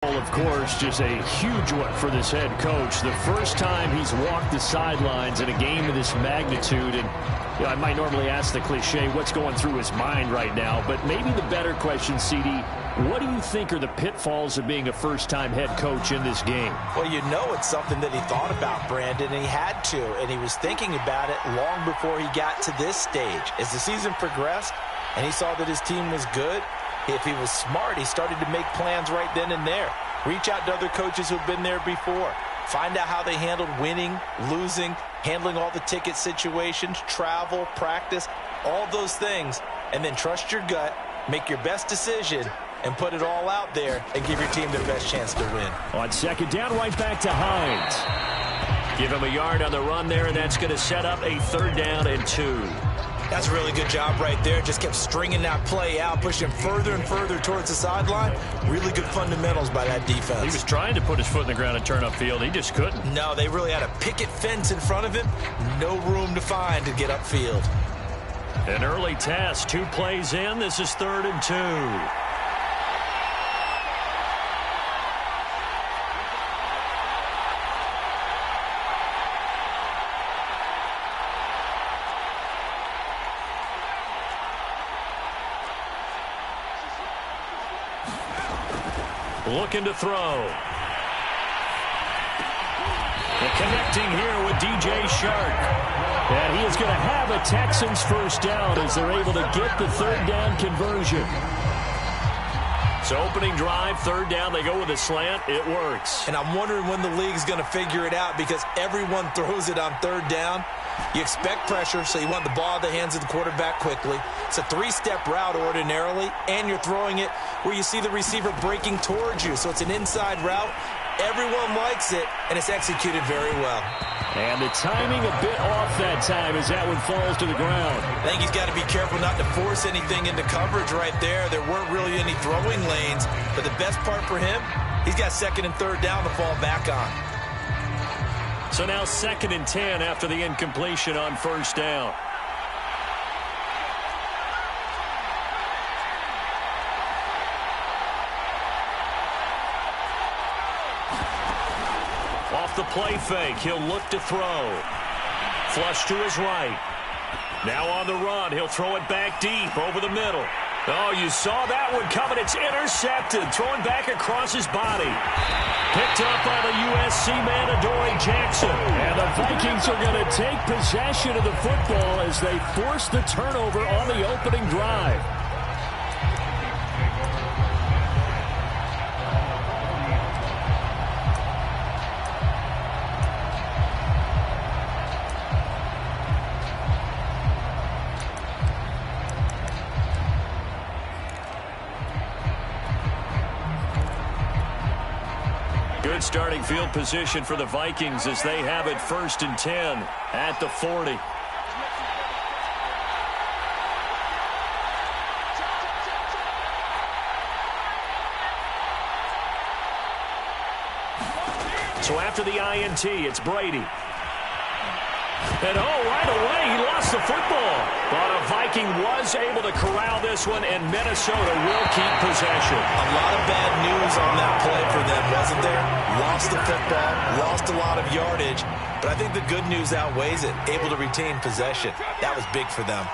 Of course, just a huge one for this head coach. The first time he's walked the sidelines in a game of this magnitude. And I might normally ask the cliche, what's going through his mind right now? But maybe the better question, CD, what do you think are the pitfalls of being a first-time head coach in this game? Well, you know it's something that he thought about, Brandon, and he had to. And he was thinking about it long before he got to this stage. As the season progressed and he saw that his team was good, if he was smart, he started to make plans right then and there. Reach out to other coaches who've been there before. Find out how they handled winning, losing, handling all the ticket situations, travel, practice, all those things. And then trust your gut, make your best decision, and put it all out there and give your team their best chance to win. On second down, right back to Hines. Give him a yard on the run there, and that's going to set up a 3rd down and 2. That's a really good job right there. Just kept stringing that play out, pushing him further and further towards the sideline. Really good fundamentals by that defense. He was trying to put his foot in the ground and turn upfield. He just couldn't. No, they really had a picket fence in front of him. No room to find to get upfield. An early test. 2 plays in. This is 3rd and 2. Looking to throw. And connecting here with DJ Shark. And he is going to have a Texans first down as they're able to get the 3rd down conversion. So opening drive, 3rd down, they go with a slant. It works. And I'm wondering when the league's going to figure it out because everyone throws it on 3rd down. You expect pressure, so you want the ball in the hands of the quarterback quickly. It's a 3-step route ordinarily, and you're throwing it where you see the receiver breaking towards you. So it's an inside route. Everyone likes it, and it's executed very well. And the timing a bit off that time as that one falls to the ground. I think he's got to be careful not to force anything into coverage right there. There weren't really any throwing lanes, but the best part for him, he's got 2nd and 3rd down to fall back on. So now 2nd and 10 after the incompletion on 1st down. Off the play fake, he'll look to throw. Flush to his right. Now on the run, he'll throw it back deep over the middle. Oh, you saw that one coming. It's intercepted. Throwing back across his body. Picked up by the USC man, Adoree Jackson. And the Vikings are going to take possession of the football as they force the turnover on the opening drive. Good starting field position for the Vikings as they have it 1st and 10 at the 40. So after the INT, it's Brady. And right away, he lost the football. But a Viking was able to corral this one, and Minnesota will keep possession. A lot of bad news on that play for them, wasn't there? Lost the football, lost a lot of yardage. But I think the good news outweighs it. Able to retain possession. That was big for them.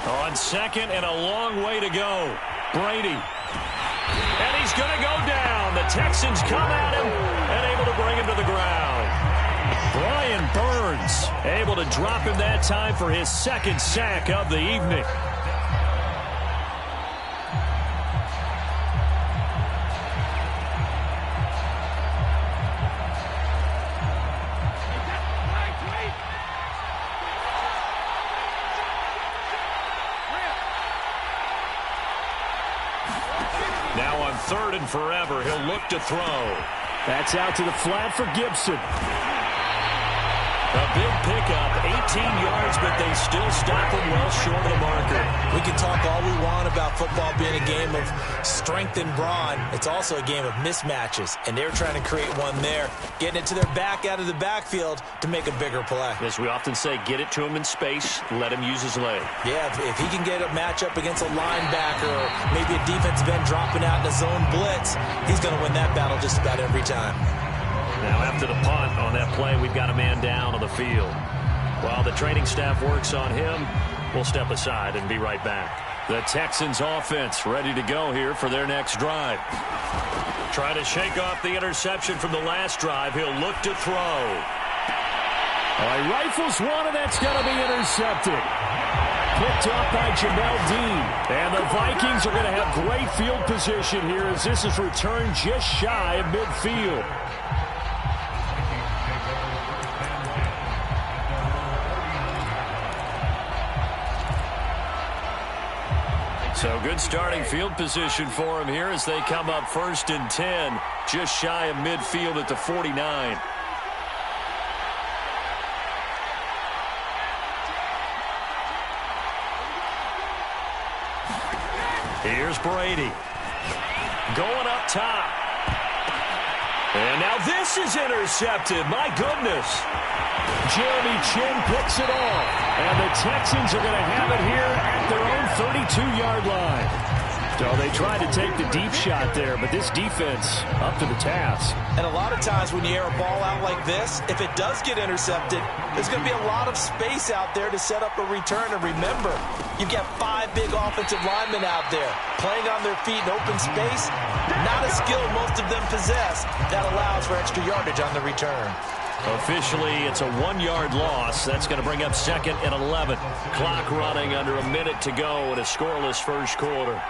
On 2nd and a long way to go. Brady. And he's going to go down. The Texans come at him and able to bring him to the ground. Brian Burns able to drop him that time for his 2nd sack of the evening. Now on 3rd and forever, he'll look to throw. That's out to the flat for Gibson. A big pickup, 18 yards, but they still stop him well short of the marker. We can talk all we want about football being a game of strength and brawn. It's also a game of mismatches, and they're trying to create one there, getting it to their back out of the backfield to make a bigger play. As we often say, get it to him in space, let him use his leg. Yeah, if he can get a matchup against a linebacker or maybe a defensive end dropping out in a zone blitz, he's going to win that battle just about every time. Now after the punt on that play, we've got a man down on the field. While the training staff works on him, we'll step aside and be right back. The Texans offense ready to go here for their next drive. Trying to shake off the interception from the last drive. He'll look to throw. He rifles one, and that's going to be intercepted. Picked up by Jamel Dean. And the Vikings are going to have great field position here as this is returned just shy of midfield. So good starting field position for him here as they come up 1st and 10, just shy of midfield at the 49. Here's Brady. Going up top. And now this is intercepted. My goodness. Jeremy Chin picks it off. And the Texans are going to have it here at their own 32-yard line. So they tried to take the deep shot there, but this defense up to the task. And a lot of times when you air a ball out like this, if it does get intercepted, there's going to be a lot of space out there to set up a return. And remember, you've got 5 big offensive linemen out there playing on their feet in open space. Not a skill most of them possess that allows for extra yardage on the return. Officially, it's a 1-yard loss. That's going to bring up 2nd and 11. Clock running under a minute to go in a scoreless first quarter.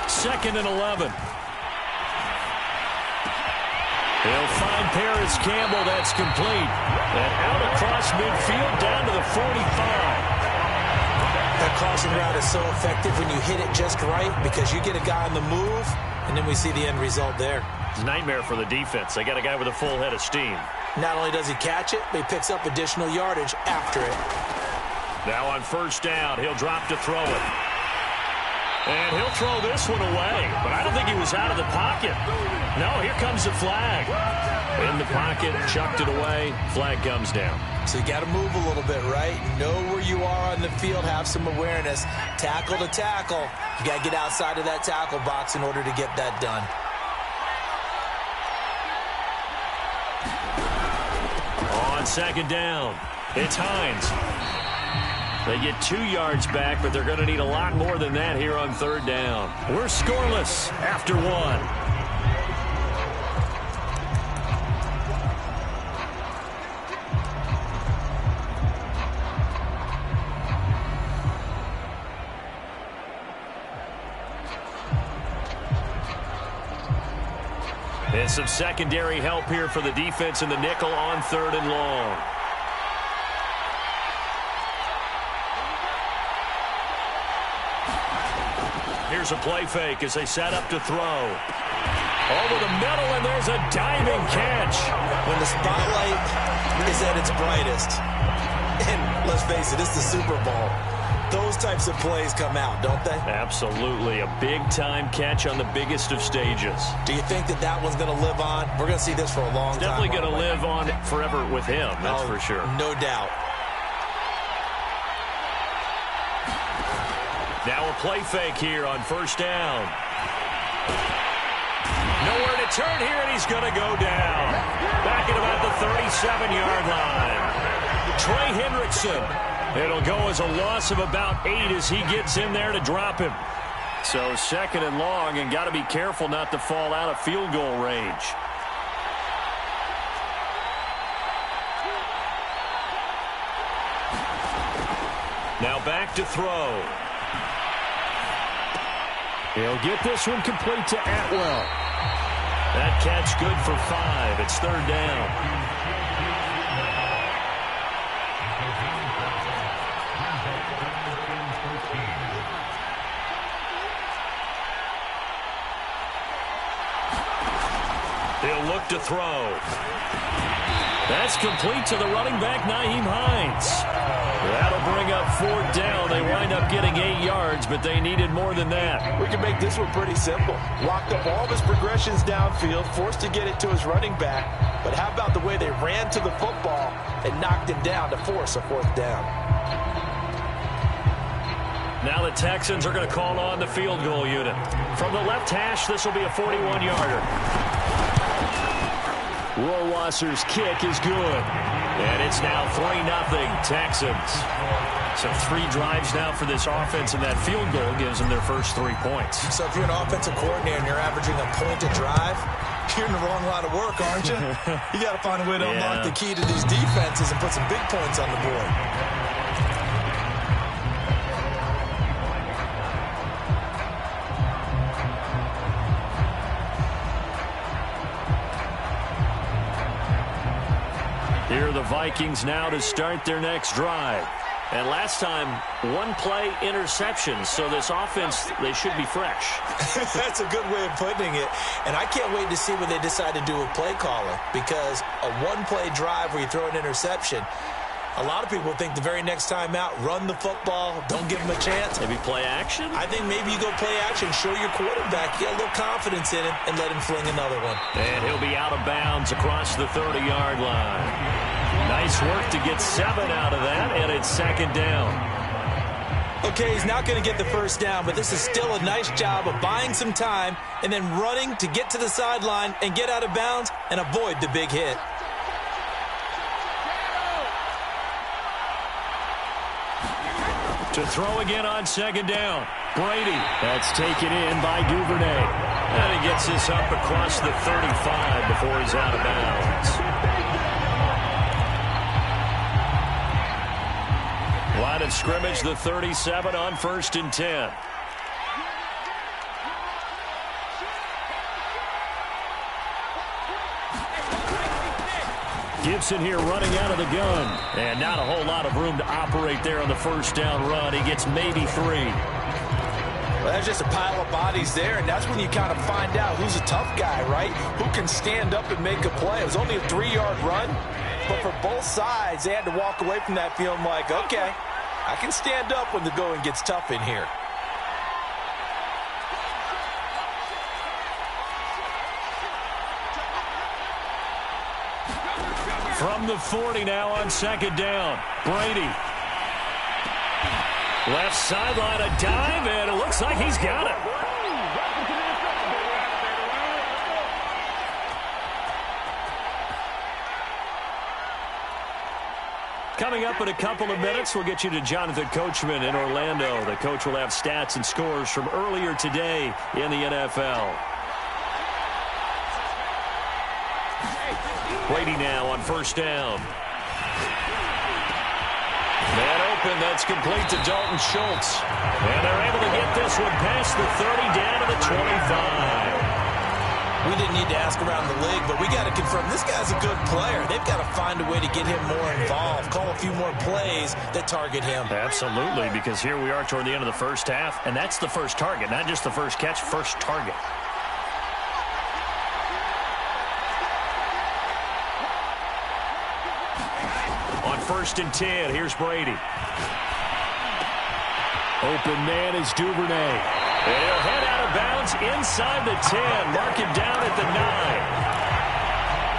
Second and 11. He'll find Paris Campbell. That's complete. And out across midfield down to the 45. That crossing route is so effective when you hit it just right because you get a guy on the move, and then we see the end result there. It's a nightmare for the defense. They got a guy with a full head of steam. Not only does he catch it, but he picks up additional yardage after it. Now on 1st down, he'll drop to throw it. And he'll throw this one away. But I don't think he was out of the pocket. No, here comes the flag. In the pocket, chucked it away. Flag comes down. So you got to move a little bit, right? Know where you are on the field. Have some awareness. Tackle to tackle. You got to get outside of that tackle box in order to get that done. On 2nd down, it's Hines. They get 2 yards back, but they're going to need a lot more than that here on 3rd down. We're scoreless after 1. And some secondary help here for the defense in the nickel on 3rd and long. Here's a play fake as they set up to throw. Over the middle, and there's a diving catch. When the spotlight is at its brightest, and let's face it, it's the Super Bowl, those types of plays come out, don't they? Absolutely. A big-time catch on the biggest of stages. Do you think that that one's going to live on? We're going to see this for a long time. Definitely going to live on forever with him, that's for sure. No doubt. Now a play fake here on 1st down. Nowhere to turn here, and he's going to go down. Back at about the 37-yard line. Trey Hendrickson. It'll go as a loss of about 8 as he gets in there to drop him. So 2nd and long, and got to be careful not to fall out of field goal range. Now back to throw. He'll get this one complete to Atwell. That catch good for 5. It's 3rd down. He'll look to throw. That's complete to the running back, Nyheim Hines. That'll bring up 4th down. They wind up getting 8 yards, but they needed more than that. We can make this one pretty simple. Locked up all of his progressions downfield, forced to get it to his running back. But how about the way they ran to the football and knocked him down to force a 4th down? Now the Texans are going to call on the field goal unit. From the left hash, this will be a 41-yarder. Rohrwasser's kick is good. And it's now 3-0 Texans. So 3 drives now for this offense, and that field goal gives them their first 3 points. So if you're an offensive coordinator and you're averaging a point a drive, you're in the wrong line of work, aren't you? You got to find a way to unlock the key to these defenses and put some big points on the board. Here are the Vikings now to start their next drive. And last time, 1-play interception. So this offense, they should be fresh. That's a good way of putting it. And I can't wait to see what they decide to do with play calling. Because a 1-play drive where you throw an interception, a lot of people think the very next time out, run the football, don't give them a chance. Maybe play action? I think maybe you go play action, show your quarterback, get a little confidence in him, and let him fling another one. And he'll be out of bounds across the 30-yard line. Nice work to get 7 out of that, and it's 2nd down. Okay, he's not going to get the first down, but this is still a nice job of buying some time and then running to get to the sideline and get out of bounds and avoid the big hit. To throw again on 2nd down. Brady. That's taken in by Duvernay. And he gets this up across the 35 before he's out of bounds. Line of scrimmage, the 37 on 1st and 10. Gibson here running out of the gun. And not a whole lot of room to operate there on the 1st down run. He gets maybe 3. Well, there's just a pile of bodies there, and that's when you kind of find out who's a tough guy, right? Who can stand up and make a play. It was only a 3-yard run, but for both sides, they had to walk away from that feeling like, okay, I can stand up when the going gets tough in here. From the 40 now on 2nd down. Brady. Left sideline, a dive, and it looks like he's got it. Coming up in a couple of minutes, we'll get you to Jonathan Coachman in Orlando. The coach will have stats and scores from earlier today in the NFL. Brady now on 1st down. Man open, that's complete to Dalton Schultz. And they're able to get this one past the 30 down to the 25. We didn't need to ask around the league, but we got to confirm this guy's a good player. They've got to find a way to get him more involved, call a few more plays that target him. Absolutely, because here we are toward the end of the first half, and that's the first target, not just the first catch, first target. On 1st and 10, here's Brady. Open man is Duvernay. And he'll head out of bounds inside the 10. Mark him down at the 9.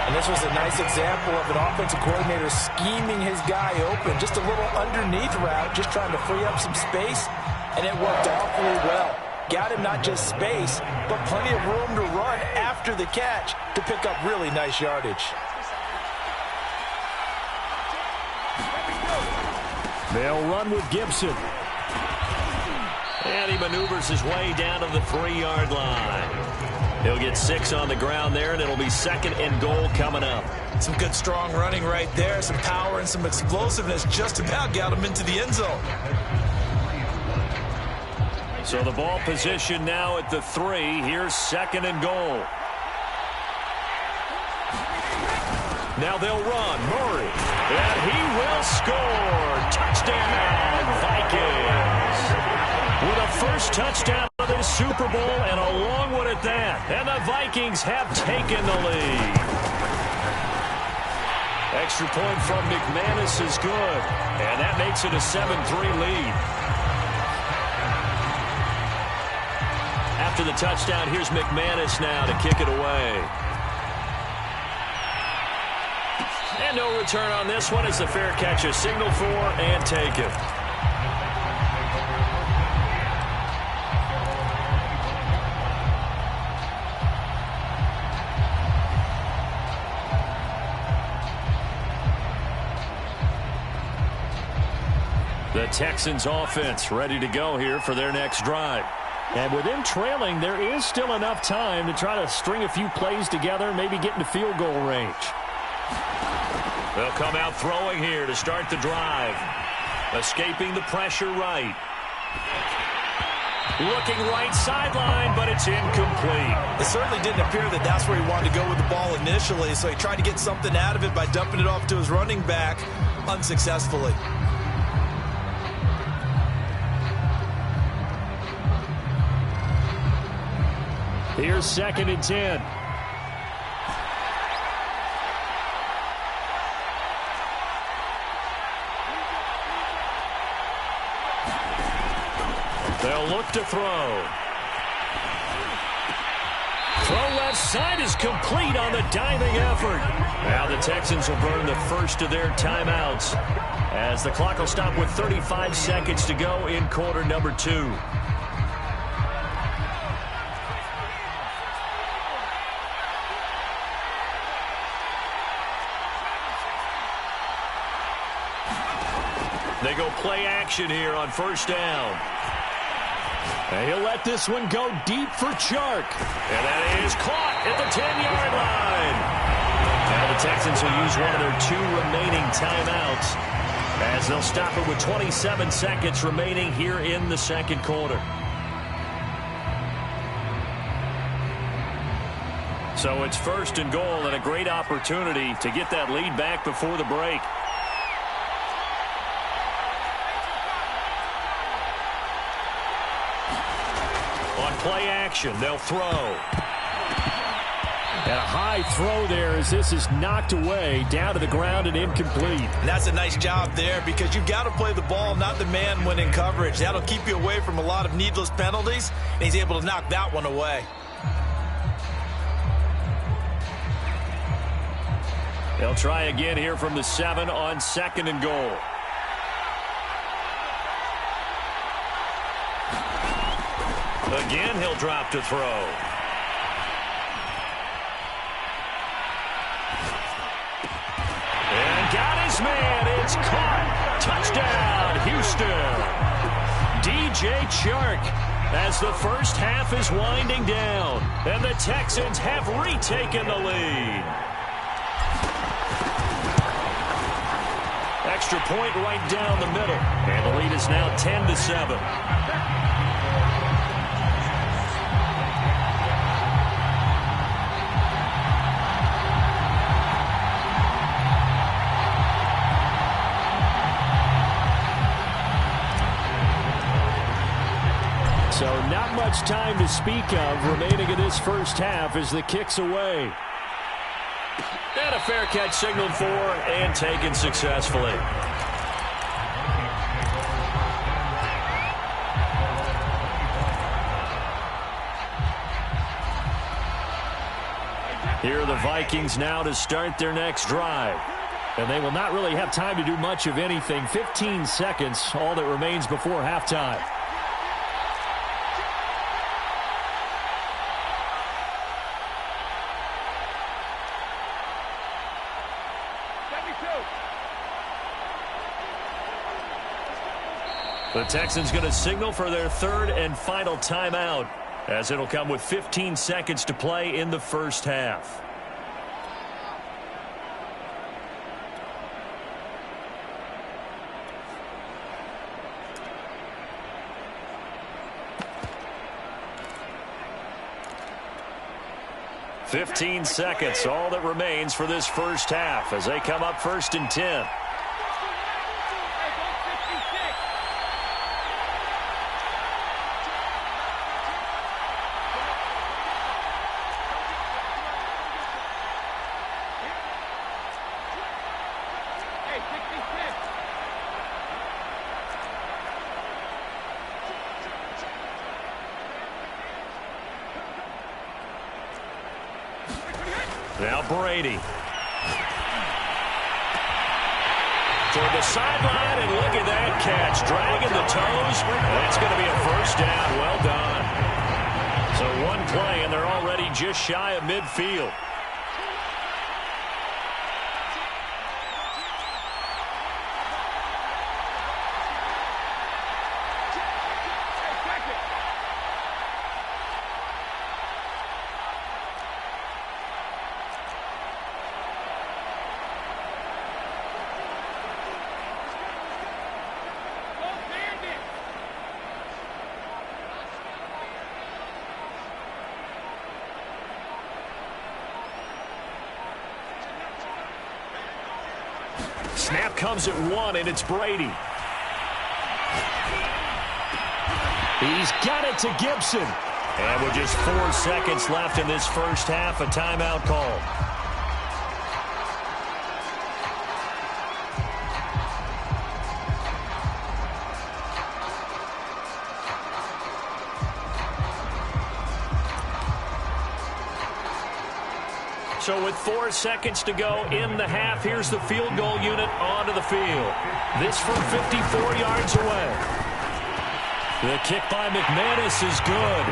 And this was a nice example of an offensive coordinator scheming his guy open. Just a little underneath route, just trying to free up some space. And it worked awfully well. Got him not just space, but plenty of room to run after the catch to pick up really nice yardage. They'll run with Gibson. And he maneuvers his way down to the 3-yard line. He'll get 6 on the ground there, and it'll be 2nd and goal coming up. Some good, strong running right there. Some power and some explosiveness just about got him into the end zone. So the ball position now at the 3. Here's 2nd and goal. Now they'll run. Murray. And he will score. Touchdown, Vikings. With a first touchdown of the MLS Super Bowl, and a long one at that. And the Vikings have taken the lead. Extra point from McManus is good, and that makes it a 7-3 lead. After the touchdown, here's McManus now to kick it away. And no return on this one as the fair catch is signaled for and taken. The Texans offense ready to go here for their next drive. And with them trailing, there is still enough time to try to string a few plays together, maybe get into field goal range. They'll come out throwing here to start the drive. Escaping the pressure right. Looking right sideline, but it's incomplete. It certainly didn't appear that that's where he wanted to go with the ball initially, so he tried to get something out of it by dumping it off to his running back unsuccessfully. Here's 2nd and 10. They'll look to throw. Throw left side is complete on the diving effort. Now the Texans will burn the first of their timeouts as the clock will stop with 35 seconds to go in quarter number 2. They go play action here on first down. And he'll let this one go deep for Chark. And that is caught at the 10-yard line. Now the Texans will use one of their 2 remaining timeouts as they'll stop it with 27 seconds remaining here in the second quarter. So it's 1st and goal and a great opportunity to get that lead back before the break. Play action. They'll throw. And a high throw there as this is knocked away down to the ground and incomplete. And that's a nice job there because you've got to play the ball, not the man when in coverage. That'll keep you away from a lot of needless penalties, and he's able to knock that one away. They'll try again here from the 7 on 2nd and goal. Again, he'll drop to throw. And got his man. It's caught. Touchdown, Houston. DJ Chark as the first half is winding down. And the Texans have retaken the lead. Extra point right down the middle. And the lead is now 10-7. So not much time to speak of remaining in this first half as the kick's away. And a fair catch signaled for and taken successfully. Here are the Vikings now to start their next drive. And they will not really have time to do much of anything. 15 seconds, all that remains before halftime. The Texans going to signal for their 3rd and final timeout as it'll come with 15 seconds to play in the first half. "15 seconds, all that remains for this first half as they come up 1st and 10. Now Brady. Toward the sideline, and look at that catch. Dragging the toes. That's going to be a first down. Well done. So one play, and they're already just shy of midfield. Snap comes at 1, and it's Brady. He's got it to Gibson. And with just 4 seconds left in this first half, a timeout call. So with 4 seconds to go in the half, here's the field goal unit onto the field. This from 54 yards away. The kick by McManus is good.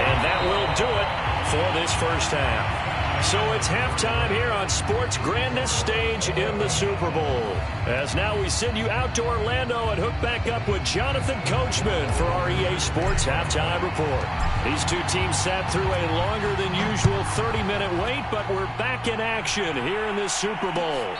And that will do it for this first half. So it's halftime here on sports' grandest stage in the Super Bowl. As now we send you out to Orlando and hook back up with Jonathan Coachman for our EA Sports Halftime Report. These two teams sat through a longer than usual 30-minute wait, but we're back in action here in this Super Bowl.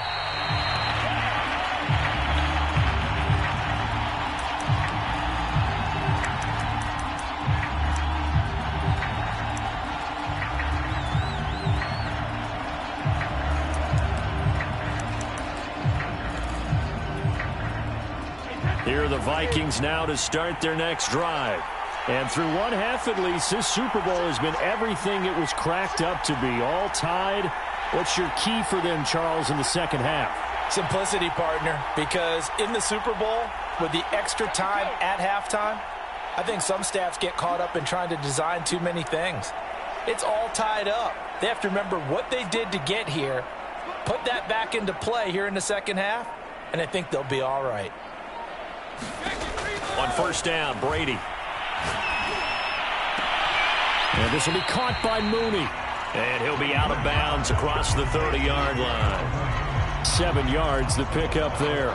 Here are the Vikings now to start their next drive. And through one half at least, this Super Bowl has been everything it was cracked up to be. All tied. What's your key for them, Charles, in the second half? Simplicity, partner, because in the Super Bowl, with the extra time at halftime, I think some staffs get caught up in trying to design too many things. It's all tied up. They have to remember what they did to get here, put that back into play here in the second half, and I think they'll be all right. On first down, Brady. And this will be caught by Mooney. And he'll be out of bounds across the 30-yard line. 7 yards, the pickup there.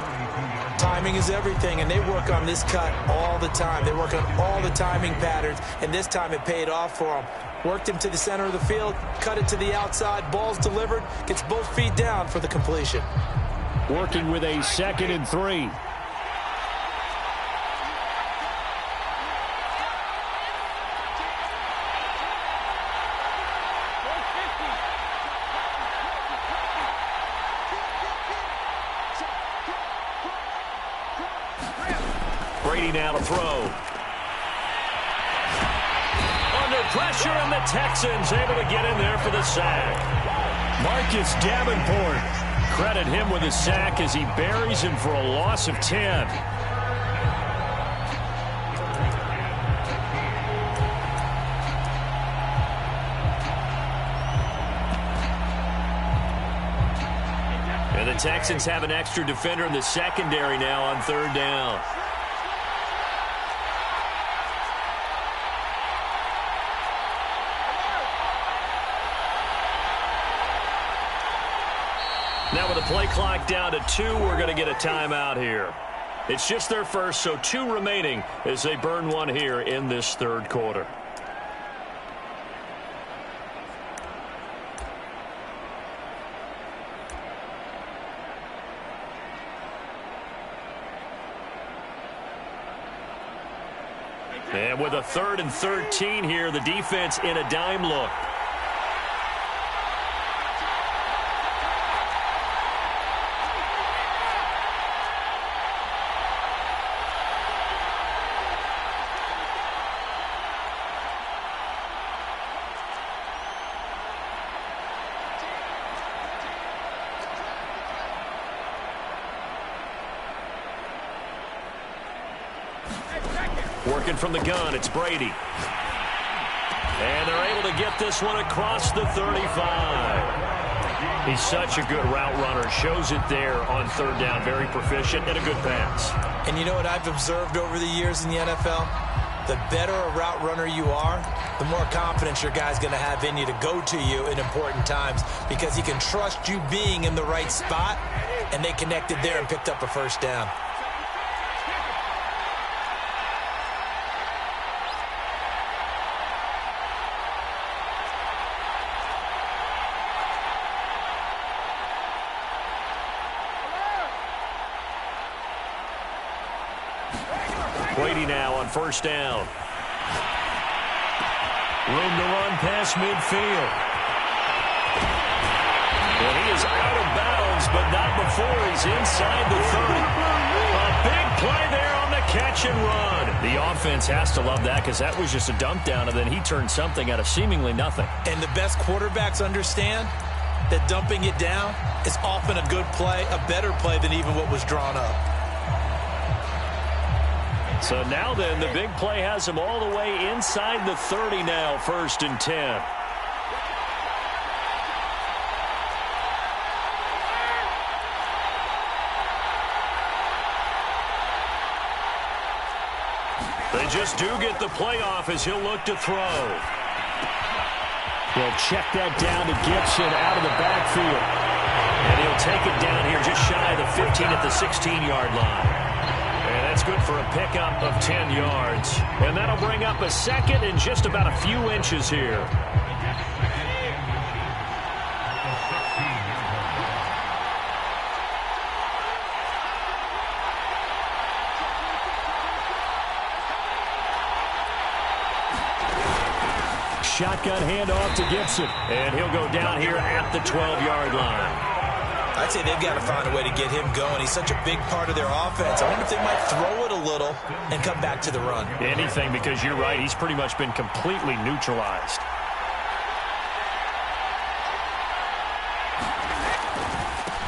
Timing is everything, and they work on this cut all the time. They work on all the timing patterns, and this time it paid off for them. Worked him to the center of the field, cut it to the outside, ball's delivered, gets both feet down for the completion. Working with a 2nd and 3. Brady now to throw. Under pressure, and the Texans able to get in there for the sack. Marcus Davenport. Credit him with a sack as he buries him for a loss of 10. And the Texans have an extra defender in the secondary now on third down. Now with the play clock down to 2, we're going to get a timeout here. It's just their first, so 2 remaining as they burn one here in this third quarter. And with a 3rd and 13 here, the defense in a dime look. Working from the gun, it's Brady. And they're able to get this one across the 35. He's such a good route runner. Shows it there on third down. Very proficient and a good pass. And you know what I've observed over the years in the NFL? The better a route runner you are, the more confidence your guy's going to have in you to go to you in important times because he can trust you being in the right spot, and they connected there and picked up a first down. Brady now on first down. Room to run past midfield. And he is out of bounds, but not before he's inside the 30. A big play there on the catch and run. The offense has to love that because that was just a dump down, and then he turned something out of seemingly nothing. And the best quarterbacks understand that dumping it down is often a good play, a better play than even what was drawn up. So now then, the big play has him all the way inside the 30 now, 1st and 10. They just do get the playoff as he'll look to throw. They'll check that down to Gibson out of the backfield. And he'll take it down here just shy of the 15 at the 16-yard line. And that's good for a pickup of 10 yards. And that'll bring up a second and just about a few inches here. Shotgun handoff to Gibson. And he'll go down here at the 12-yard line. I'd say they've got to find a way to get him going. He's such a big part of their offense. I wonder if they might throw it a little and come back to the run. Anything, because you're right. He's pretty much been completely neutralized.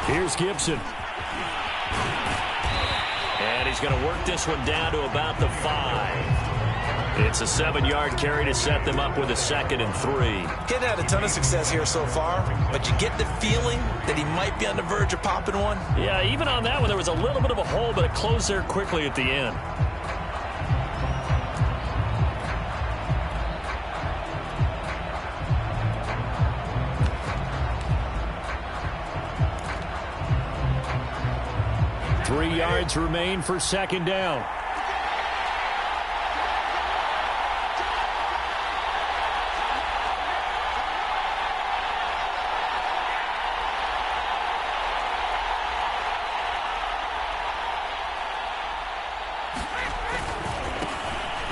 Here's Gibson. And he's going to work this one down to about the 5. It's a 7-yard carry to set them up with a 2nd and 3. He's had a ton of success here so far, but you get the feeling that he might be on the verge of popping one. Yeah, even on that one, there was a little bit of a hole, but it closed there quickly at the end. Three yards remain for 2nd down.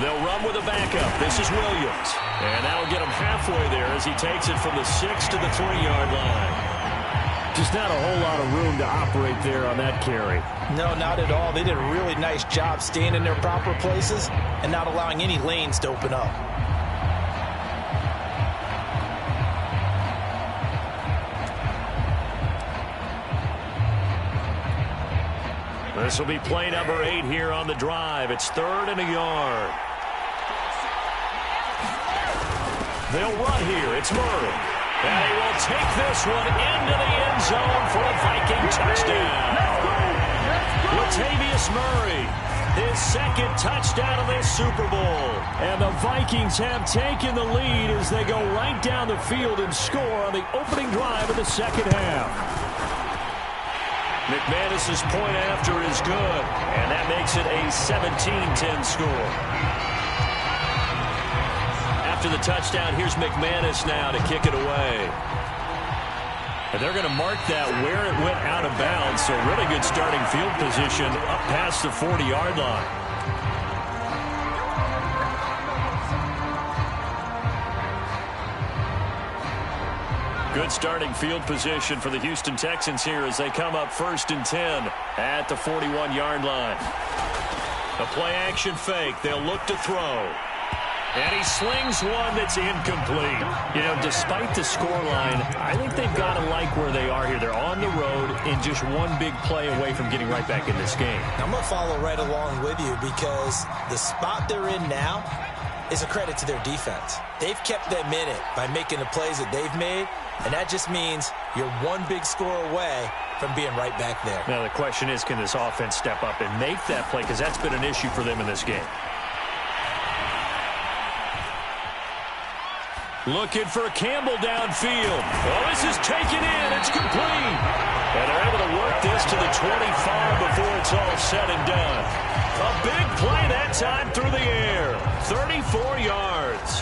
They'll run with a backup. This is Williams. And that'll get him halfway there as he takes it from the 6 to the 3-yard line. Just not a whole lot of room to operate there on that carry. No, not at all. They did a really nice job staying in their proper places and not allowing any lanes to open up. This will be play number 8 here on the drive. It's 3rd and a yard. They'll run here. It's Murray. And he will take this one into the end zone for a Viking touchdown. Latavius Murray, his 2nd touchdown of this Super Bowl. And the Vikings have taken the lead as they go right down the field and score on the opening drive of the 2nd half. McManus's point after is good, and that makes it a 17-10 score. After the touchdown, here's McManus now to kick it away. And they're going to mark that where it went out of bounds, so really good starting field position up past the 40-yard line. Good starting field position for the Houston Texans here as they come up 1st and 10 at the 41-yard line. A play-action fake. They'll look to throw. And he slings one that's incomplete. You know, despite the scoreline, I think they've got to like where they are here. They're on the road and just one big play away from getting right back in this game. I'm going to follow right along with you because the spot they're in now, is a credit to their defense. They've kept them in it by making the plays that they've made, and that just means you're one big score away from being right back there. Now the question is, can this offense step up and make that play? Because that's been an issue for them in this game. Looking for Campbell downfield. Oh, this is taken in. It's complete. And they're able to work this to the 25 before it's all said and done. A big play that time through the air. 34 yards.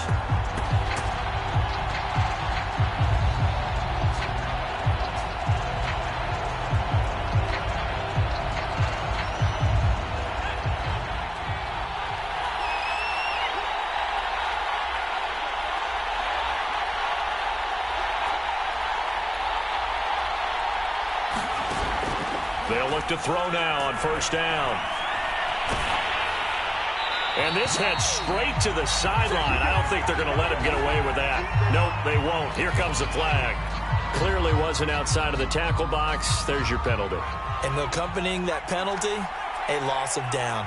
They'll look to throw now on first down. And this heads straight to the sideline. I don't think they're going to let him get away with that. Nope, they won't. Here comes the flag. Clearly wasn't outside of the tackle box. There's your penalty. And accompanying that penalty, a loss of down.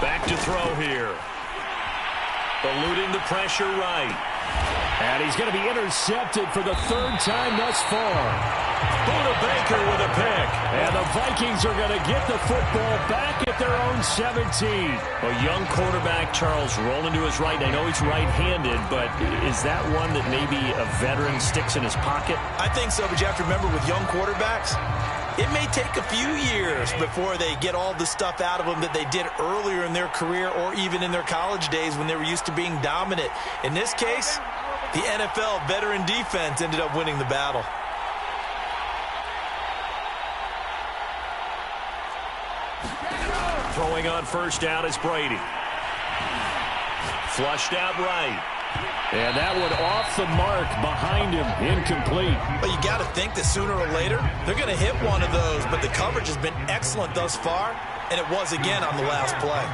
Back to throw here. Eluding the pressure right. And he's going to be intercepted for the third time thus far. Buda Baker with a pick. And the Vikings are going to get the football back at their own 17. A young quarterback, Charles, rolling to his right. I know he's right-handed, but is that one that maybe a veteran sticks in his pocket? I think so, but you have to remember with young quarterbacks, it may take a few years before they get all the stuff out of them that they did earlier in their career or even in their college days when they were used to being dominant. In this case, the NFL veteran defense ended up winning the battle. Throwing on first down is Brady. Flushed out right. And that one off the mark behind him, incomplete. But you got to think that sooner or later, they're going to hit one of those. But the coverage has been excellent thus far, and it was again on the last play.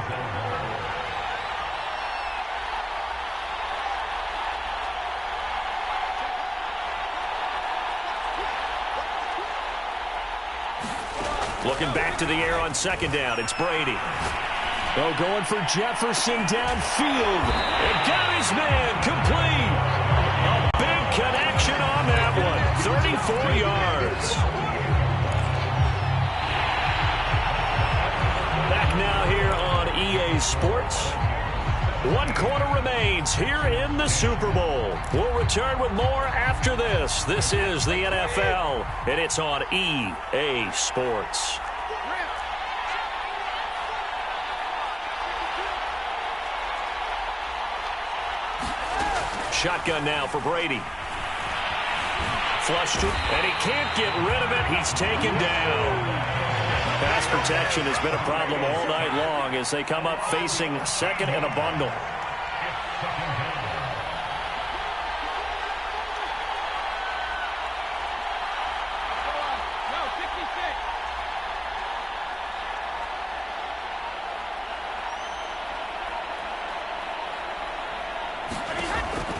Looking back to the air on second down, it's Brady. Oh, going for Jefferson downfield. And got his man complete. A big connection on that one. 34 yards. Back now here on EA Sports. 1 quarter remains here in the Super Bowl. We'll return with more after this. This is the NFL, and it's on EA Sports. Shotgun now for Brady. Flushed it, and he can't get rid of it. He's taken down. Pass protection has been a problem all night long as they come up facing second and a bundle.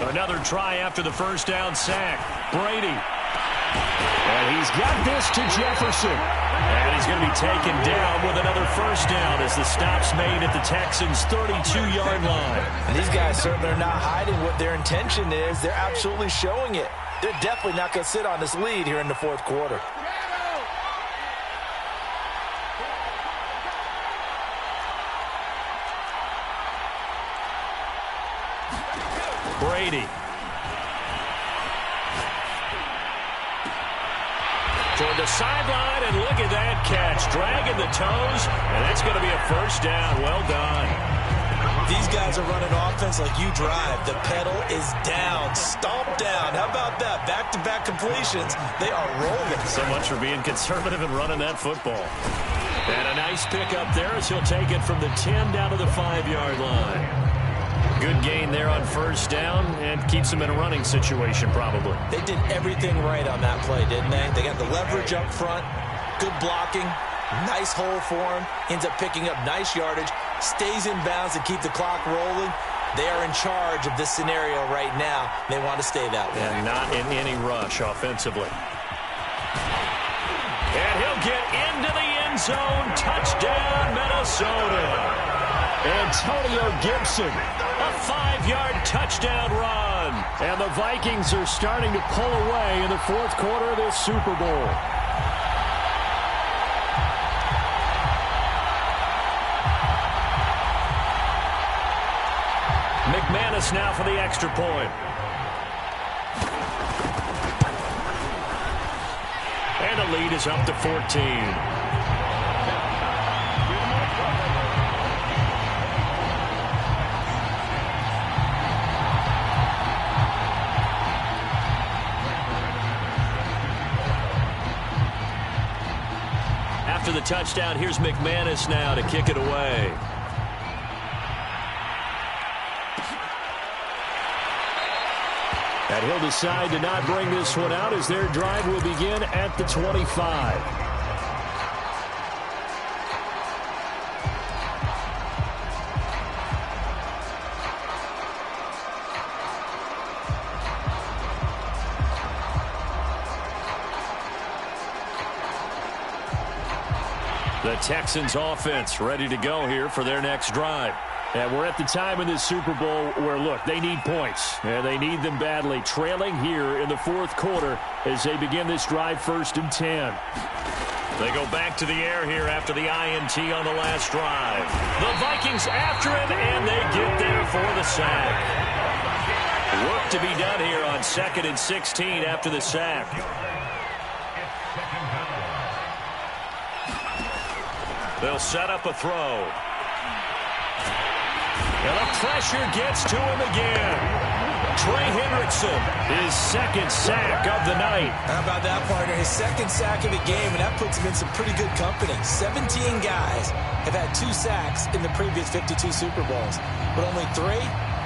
Another try after the first down sack. Brady. And he's got this to Jefferson. And he's going to be taken down with another first down as the stop's made at the Texans' 32-yard line. And these guys certainly are not hiding what their intention is. They're absolutely showing it. They're definitely not going to sit on this lead here in the fourth quarter. Brady. Toward the sideline, and look at that catch. Dragging the toes, and that's going to be a first down. Well done. These guys are running offense like you drive. The pedal is down, stomp down. How about that? Back-to-back completions. They are rolling. So much for being conservative and running that football. And a nice pick up there as he'll take it from the 10 down to the 5-yard line. Good gain there on first down and keeps them in a running situation probably. They did everything right on that play, didn't they? They got the leverage up front, good blocking, nice hole for him, ends up picking up nice yardage, stays in bounds to keep the clock rolling. They are in charge of this scenario right now. They want to stay that way. And not in any rush offensively. And he'll get into end zone. Touchdown, Minnesota. Antonio Gibson. A 5-yard touchdown run. And the Vikings are starting to pull away in the fourth quarter of this Super Bowl. McManus now for the extra point. And the lead is up to 14. After the touchdown, here's McManus now to kick it away. And he'll decide to not bring this one out as their drive will begin at the 25. The Texans offense ready to go here for their next drive. And we're at the time in this Super Bowl where, look, they need points. And they need them badly. Trailing here in the fourth quarter as they begin this drive 1st and 10. They go back to the air here after the INT on the last drive. The Vikings after him, and they get there for the sack. Work to be done here on 2nd and 16 after the sack. They'll set up a throw. And the pressure gets to him again. Trey Hendrickson, his 2nd sack of the night. How about that, partner? His 2nd sack of the game, and that puts him in some pretty good company. 17 guys have had 2 sacks in the previous 52 Super Bowls, but only 3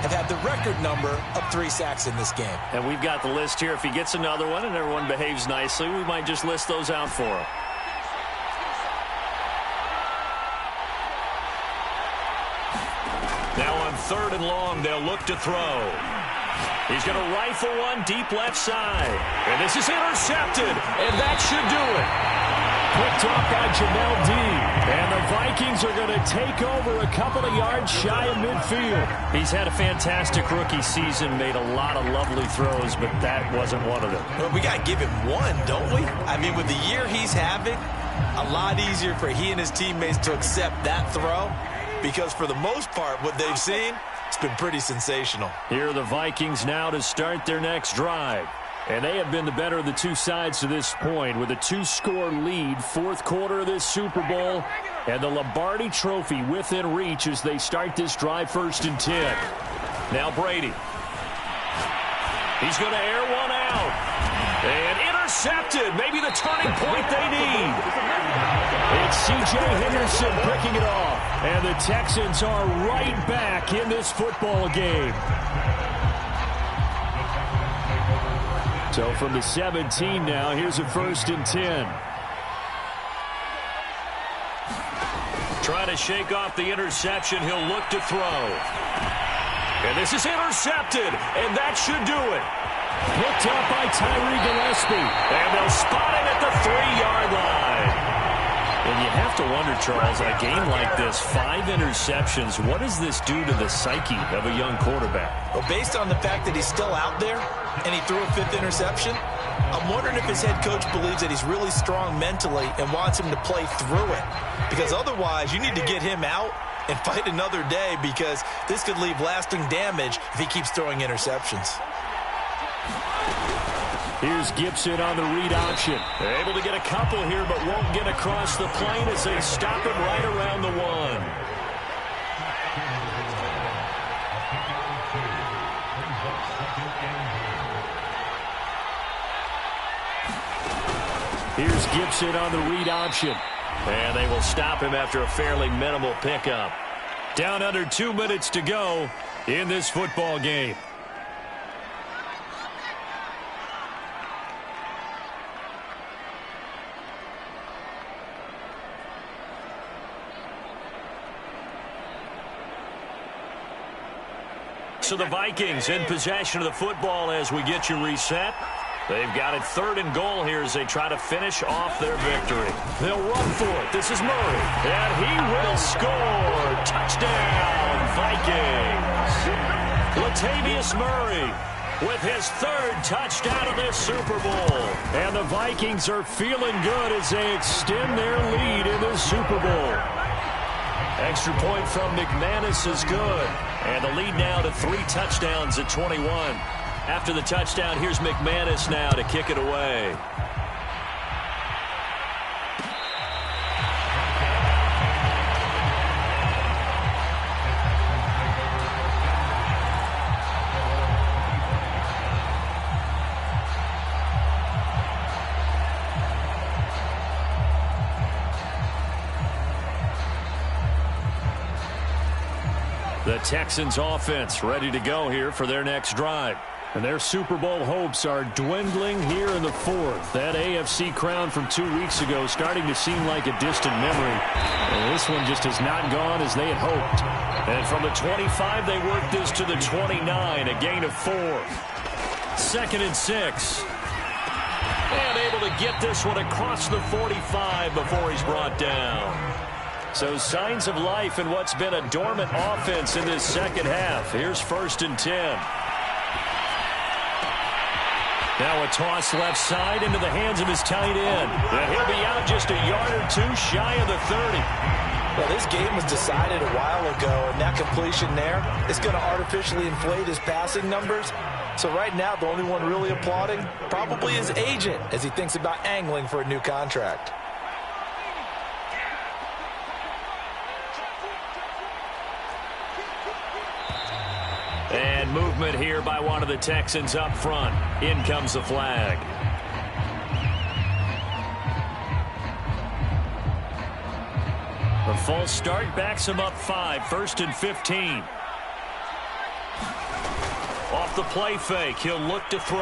have had the record number of 3 sacks in this game. And we've got the list here. If he gets another one and everyone behaves nicely, we might just list those out for him. Now on 3rd and long, they'll look to throw. He's going to rifle one deep left side. And this is intercepted, and that should do it. Picked off by Jamel Dean. And the Vikings are going to take over a couple of yards shy of midfield. He's had a fantastic rookie season, made a lot of lovely throws, but that wasn't one of them. Well, we got to give him one, don't we? I mean, with the year he's having, a lot easier for he and his teammates to accept that throw. Because for the most part, what they've seen, it's been pretty sensational. Here are the Vikings now to start their next drive. And they have been the better of the 2 sides to this point with a 2-score lead, fourth quarter of this Super Bowl. And the Lombardi Trophy within reach as they start this drive 1st and 10. Now Brady. He's going to air one out. And intercepted. Maybe the turning point they need. It's C.J. Henderson picking it off. And the Texans are right back in this football game. So from the 17 now, here's a 1st and 10. Trying to shake off the interception. He'll look to throw. And this is intercepted. And that should do it. Picked up by Tyree Gillespie. And they'll spot him at the 3-yard line. And you have to wonder, Charles, a game like this, 5 interceptions, what does this do to the psyche of a young quarterback? Well, based on the fact that he's still out there and he threw a 5th interception, I'm wondering if his head coach believes that he's really strong mentally and wants him to play through it. Because otherwise, you need to get him out and fight another day because this could leave lasting damage if he keeps throwing interceptions. Here's Gibson on the read option. They're able to get a couple here, but won't get across the plane as they stop him right around the 1. Here's Gibson on the read option. And they will stop him after a fairly minimal pickup. Down under 2 minutes to go in this football game. So the Vikings in possession of the football as we get you reset. They've got it 3rd and goal here as they try to finish off their victory. They'll run for it. This is Murray. And he will score. Touchdown, Vikings. Latavius Murray with his 3rd touchdown of this Super Bowl. And the Vikings are feeling good as they extend their lead in the Super Bowl. Extra point from McManus is good. And the lead now to 3 touchdowns at 21. After the touchdown, here's McManus now to kick it away. The Texans offense ready to go here for their next drive. And their Super Bowl hopes are dwindling here in the 4th. That AFC crown from 2 weeks ago starting to seem like a distant memory. And this one just has not gone as they had hoped. And from the 25, they work this to the 29, a gain of 4. 2nd and 6. And able to get this one across the 45 before he's brought down. So signs of life in what's been a dormant offense in this second half. Here's 1st and 10. Now a toss left side into the hands of his tight end. And he'll be out just a yard or 2 shy of the 30. Well, this game was decided a while ago, and that completion there is going to artificially inflate his passing numbers. So right now, the only one really applauding probably his agent as he thinks about angling for a new contract. And movement here by one of the Texans up front. In comes the flag. The false start backs him up 5. 1st and 15. Off the play fake, he'll look to throw.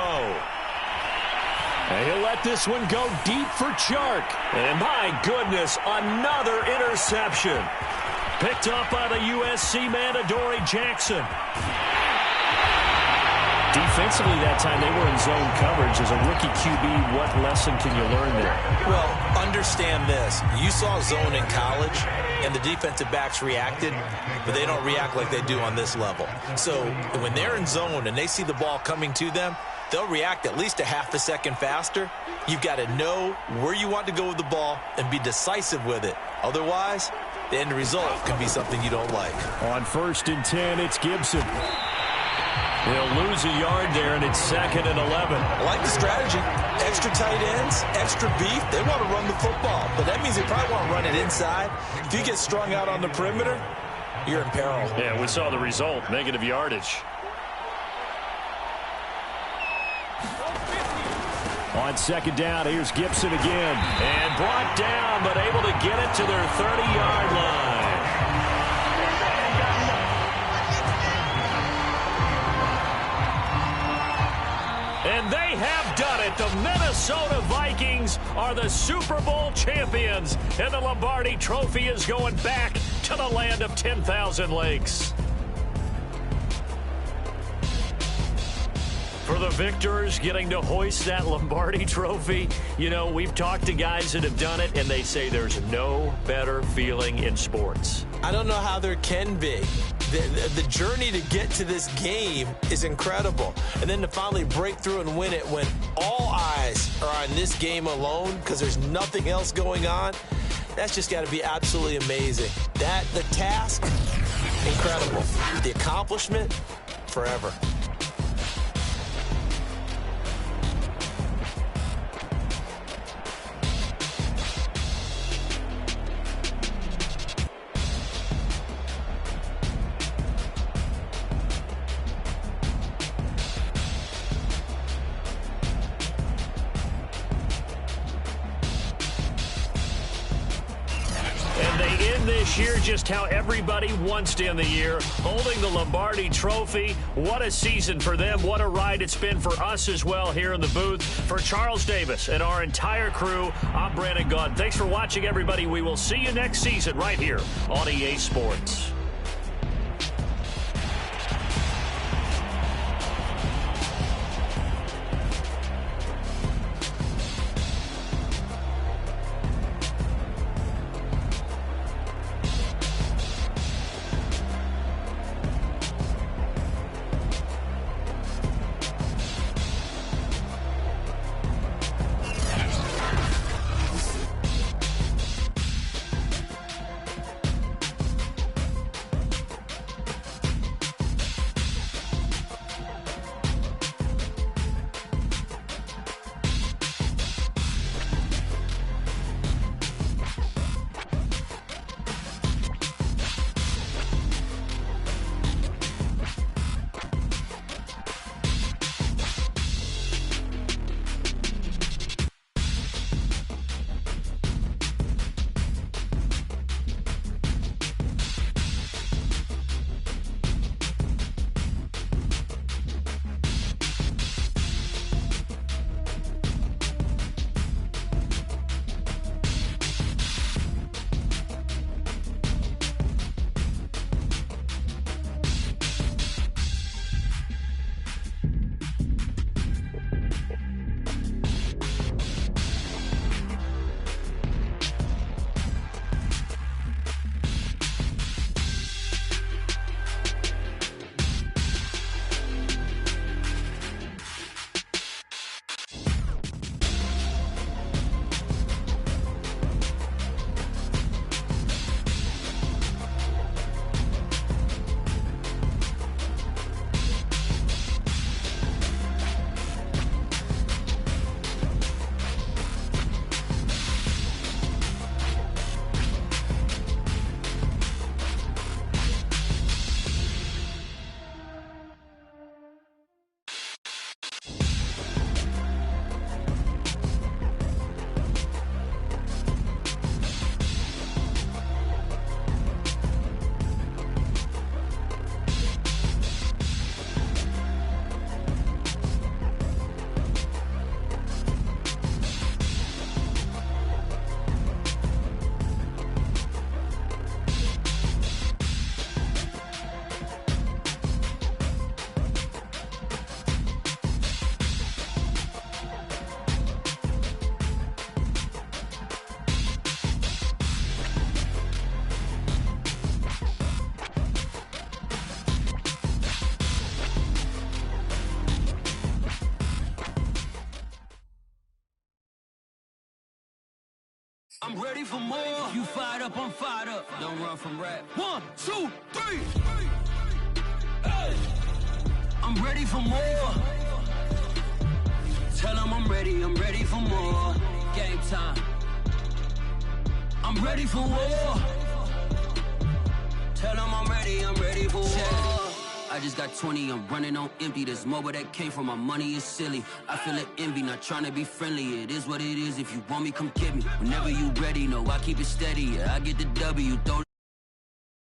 And he'll let this one go deep for Chark. And my goodness, another interception. Picked up by the USC man, Adoree Jackson. Defensively that time, they were in zone coverage. As a rookie QB, what lesson can you learn there? Well, understand this. You saw zone in college, and the defensive backs reacted, but they don't react like they do on this level. So when they're in zone and they see the ball coming to them, they'll react at least a half a second faster. You've got to know where you want to go with the ball and be decisive with it. Otherwise, the end result can be something you don't like. On 1st and 10, it's Gibson. He'll lose a yard there, and it's 2nd and 11. I like the strategy. Extra tight ends, extra beef. They want to run the football, but that means they probably want to run it inside. If you get strung out on the perimeter, you're in peril. Yeah, we saw the result, negative yardage. On 2nd down, here's Gibson again. And brought down, but able to get it to their 30-yard line. And they have done it. The Minnesota Vikings are the Super Bowl champions. And the Lombardi Trophy is going back to the land of 10,000 lakes. For the victors getting to hoist that Lombardi Trophy, you know, we've talked to guys that have done it, and they say there's no better feeling in sports. I don't know how there can be. The journey to get to this game is incredible. And then to finally break through and win it when all eyes are on this game alone because there's nothing else going on, that's just got to be absolutely amazing. The task, incredible. The accomplishment, forever. Year just how everybody wants to end the year, holding the Lombardi Trophy. What a season for them. What a ride it's been for us as well here in the booth. For Charles Davis and our entire crew, I'm Brandon Gaudin. Thanks for watching, everybody. We will see you next season right here on EA Sports. I'm ready for more. You fired up, I'm fired up. Don't run from rap. 1, 2, 3. Hey. I'm ready for more. Tell them I'm ready for more. Game time. I'm ready for war. Tell them I'm ready for war. I just got 20, I'm running on empty. This mobile that came from my money is silly. I feel it envy, not trying to be friendly. It is what it is, if you want me, come get me. Whenever you ready, no, I keep it steady. Yeah, I get the W, throw